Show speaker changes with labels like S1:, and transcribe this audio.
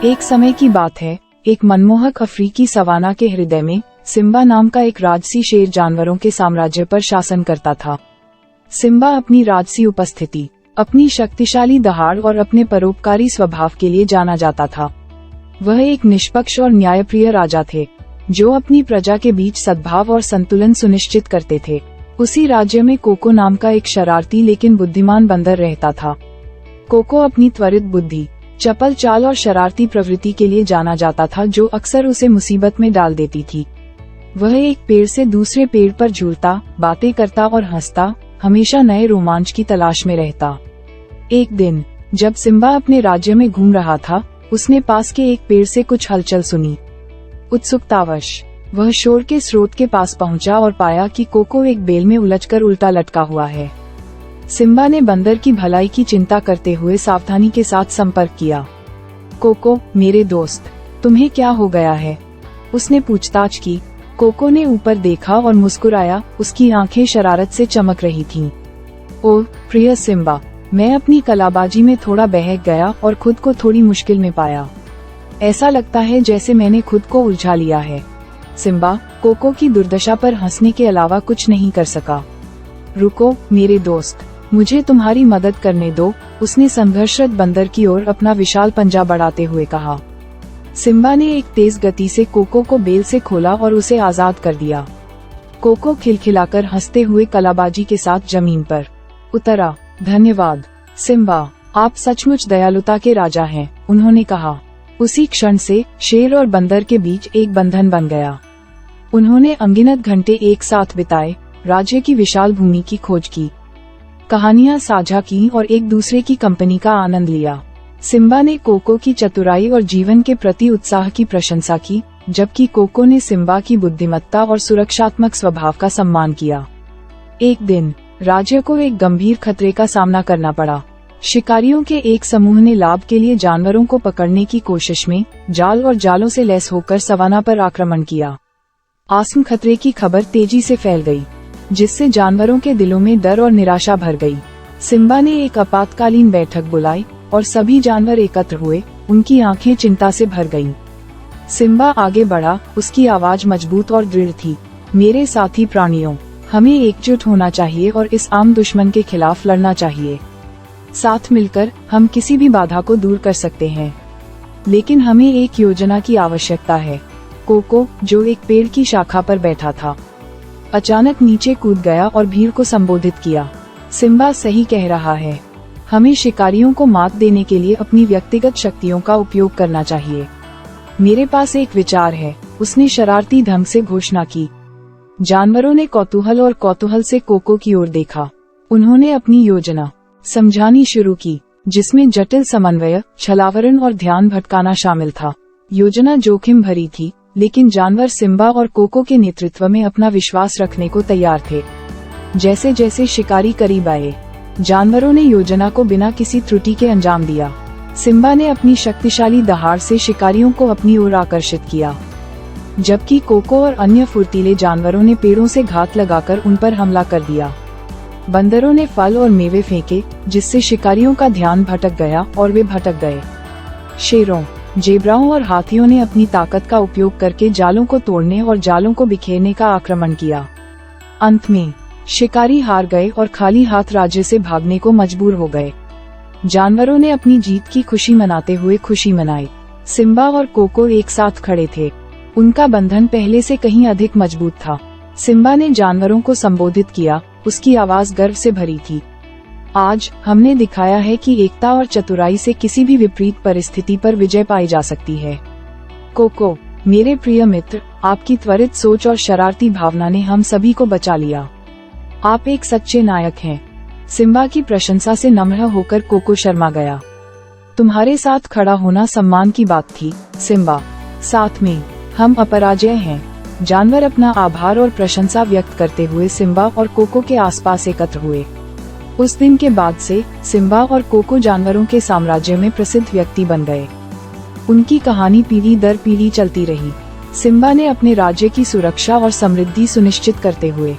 S1: एक समय की बात है, एक मनमोहक अफ्रीकी सवाना के हृदय में सिम्बा नाम का एक राजसी शेर जानवरों के साम्राज्य पर शासन करता था। सिम्बा अपनी राजसी उपस्थिति, अपनी शक्तिशाली दहाड़ और अपने परोपकारी स्वभाव के लिए जाना जाता था। वह एक निष्पक्ष और न्यायप्रिय राजा थे, जो अपनी प्रजा के बीच सद्भाव और संतुलन सुनिश्चित करते थे। उसी राज्य में कोको नाम का एक शरारती लेकिन बुद्धिमान बंदर रहता था। कोको अपनी त्वरित बुद्धि, चपल चाल और शरारती प्रवृत्ति के लिए जाना जाता था, जो अक्सर उसे मुसीबत में डाल देती थी। वह एक पेड़ से दूसरे पेड़ पर झूलता, बातें करता और हंसता, हमेशा नए रोमांच की तलाश में रहता। एक दिन जब सिम्बा अपने राज्य में घूम रहा था, उसने पास के एक पेड़ से कुछ हलचल सुनी। उत्सुकतावश वह शोर के स्रोत के पास पहुंचा और पाया कि कोको एक बेल में उलझकर उल्टा लटका हुआ है। सिम्बा ने बंदर की भलाई की चिंता करते हुए सावधानी के साथ संपर्क किया। कोको, मेरे दोस्त, तुम्हें क्या हो गया है? उसने पूछताछ की। कोको ने ऊपर देखा और मुस्कुराया, उसकी आंखें शरारत से चमक रही थीं। ओह प्रिय सिम्बा, मैं अपनी कलाबाजी में थोड़ा बहक गया और खुद को थोड़ी मुश्किल में पाया। ऐसा लगता है जैसे मैंने खुद को उलझा लिया है। सिम्बा कोको की दुर्दशा पर हंसने के अलावा कुछ नहीं कर सका। रुको मेरे दोस्त, मुझे तुम्हारी मदद करने दो, उसने संघर्षरत बंदर की ओर अपना विशाल पंजा बढ़ाते हुए कहा। सिम्बा ने एक तेज गति से कोको को बेल से खोला और उसे आजाद कर दिया। कोको खिलखिलाकर हंसते हुए कलाबाजी के साथ जमीन पर उतरा। धन्यवाद सिम्बा, आप सचमुच दयालुता के राजा हैं, उन्होंने कहा। उसी क्षण से शेर और बंदर के बीच एक बंधन बन गया। उन्होंने अनगिनत घंटे एक साथ बिताए, राज्य की विशाल भूमि की खोज की, कहानियां साझा की और एक दूसरे की कंपनी का आनंद लिया। सिम्बा ने कोको की चतुराई और जीवन के प्रति उत्साह की प्रशंसा की, जबकि कोको ने सिम्बा की बुद्धिमत्ता और सुरक्षात्मक स्वभाव का सम्मान किया। एक दिन राज्य को एक गंभीर खतरे का सामना करना पड़ा। शिकारियों के एक समूह ने लाभ के लिए जानवरों को पकड़ने की कोशिश में जाल और जालों से लैस होकर सवाना पर आक्रमण किया। आसम खतरे की खबर तेजी से फैल गई, जिससे जानवरों के दिलों में डर और निराशा भर गई। सिम्बा ने एक आपातकालीन बैठक बुलाई और सभी जानवर एकत्र हुए, उनकी आंखें चिंता से भर गईं। सिम्बा आगे बढ़ा, उसकी आवाज मजबूत और दृढ़ थी। मेरे साथी प्राणियों, हमें एकजुट होना चाहिए और इस आम दुश्मन के खिलाफ लड़ना चाहिए। साथ मिलकर हम किसी भी बाधा को दूर कर सकते हैं, लेकिन हमें एक योजना की आवश्यकता है। कोको, जो एक पेड़ की शाखा पर बैठा था, अचानक नीचे कूद गया और भीड़ को संबोधित किया। सिम्बा सही कह रहा है, हमें शिकारियों को मात देने के लिए अपनी व्यक्तिगत शक्तियों का उपयोग करना चाहिए। मेरे पास एक विचार है, उसने शरारती ढंग से घोषणा की। जानवरों ने कौतूहल से कोको की ओर देखा। उन्होंने अपनी योजना समझानी शुरू की, जिसमें जटिल समन्वय, छलावरण और ध्यान भटकाना शामिल था। योजना जोखिम भरी थी, लेकिन जानवर सिम्बा और कोको के नेतृत्व में अपना विश्वास रखने को तैयार थे। जैसे जैसे शिकारी करीब आए, जानवरों ने योजना को बिना किसी त्रुटि के अंजाम दिया। सिम्बा ने अपनी शक्तिशाली दहाड़ से शिकारियों को अपनी ओर आकर्षित किया, जबकि कोको और अन्य फुर्तीले जानवरों ने पेड़ों से घात लगाकर उन पर हमला कर दिया। बंदरों ने फल और मेवे फेंके, जिससे शिकारियों का ध्यान भटक गया और वे भटक गए। शेरों, जेब्राओं और हाथियों ने अपनी ताकत का उपयोग करके जालों को तोड़ने और जालों को बिखेरने का आक्रमण किया। अंत में शिकारी हार गए और खाली हाथ राज्य से भागने को मजबूर हो गए। जानवरों ने अपनी जीत की खुशी मनाते हुए खुशी मनाई। सिम्बा और कोको एक साथ खड़े थे, उनका बंधन पहले से कहीं अधिक मजबूत था। सिम्बा ने जानवरों को संबोधित किया, उसकी आवाज गर्व से भरी थी। आज हमने दिखाया है कि एकता और चतुराई से किसी भी विपरीत परिस्थिति पर विजय पाई जा सकती है। कोको, मेरे प्रिय मित्र, आपकी त्वरित सोच और शरारती भावना ने हम सभी को बचा लिया। आप एक सच्चे नायक हैं। सिम्बा की प्रशंसा से नम्र होकर कोको शर्मा गया। तुम्हारे साथ खड़ा होना सम्मान की बात थी सिम्बा, साथ में हम अपराजय हैं। जानवर अपना आभार और प्रशंसा व्यक्त करते हुए सिम्बा और कोको के आसपास एकत्र हुए। उस दिन के बाद से सिम्बा और कोको जानवरों के साम्राज्य में प्रसिद्ध व्यक्ति बन गए। उनकी कहानी पीढ़ी दर पीढ़ी चलती रही। सिम्बा ने अपने राज्य की सुरक्षा और समृद्धि सुनिश्चित करते हुए